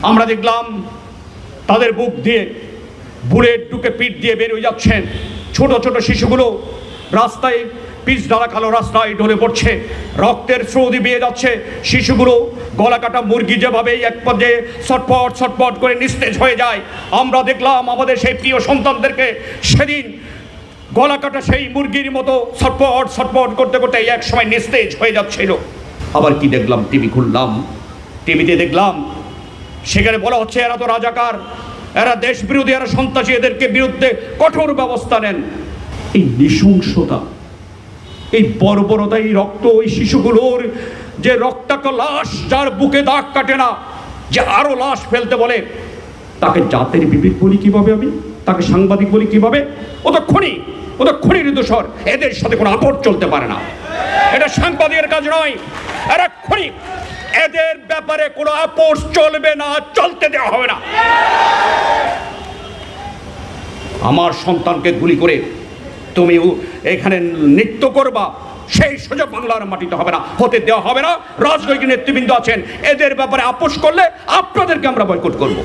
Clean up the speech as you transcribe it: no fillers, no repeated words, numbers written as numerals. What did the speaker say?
আমরা দেখলাম তাদের বুক দিয়ে বুলেট ঢুকে পিঠ দিয়ে বের হয়ে যাচ্ছেন ছোট ছোট শিশুগুলো। রাস্তায় পিচ ঢালা কালো রাস্তায় ঢলে পড়ছে, রক্তের স্রোত বেয়ে যাচ্ছে। শিশুগুলো গলা কাটা মুরগি যেভাবে এক পর্যায়ে ছটপট ছটপট করে নিস্তেজ হয়ে যায়। আমরা দেখলাম আমাদের সেই প্রিয় সন্তানদেরকে সেদিন গলা কাটা সেই মুরগির মতো ছটপট ছটপট করতে করতে এক সময় নিস্তেজ হয়ে যাচ্ছিল। আবার কি দেখলাম, টিভি খুললাম, টিভিতে দেখলাম সেখানে বলা হচ্ছে এরা তো রাজাকার, এরা দেশ বিরোধী, এরা সন্ত্রাসী, এদেরকে বিরুদ্ধে কঠোর ব্যবস্থা নেন। এই নৃশংসতা, এই বর্বরতা, এই রক্ত, ওই শিশুগুলোর যে রক্তাক্ত লাশ, যার বুকে দাগ কাটে না, যে আরো লাশ ফেলতে বলে, তাকে জাতের বিবেক বলি কিভাবে আমি, তাকে সাংবাদিক বলি কিভাবে? ও তো খুনি, ও তো খুনির দোষর। এদের সাথে কোনো আপোষ চলতে পারে না, এটা সাংবাদিকের কাজ নয়, এরা খুনি। এদের ব্যাপারে কোনো আপোষ চলবে না, চলতে দেওয়া হবে না। আমার সন্তানকে গুলি করে তুমি এখানে নৃত্য করবা, সেই সুযোগ বাংলার মাটিতে হবে না, হতে দেওয়া হবে না। রাজনৈতিক নেতৃবৃন্দ আছেন, এদের ব্যাপারে আপোষ করলে আপনাদেরকে আমরা বয়কট করব।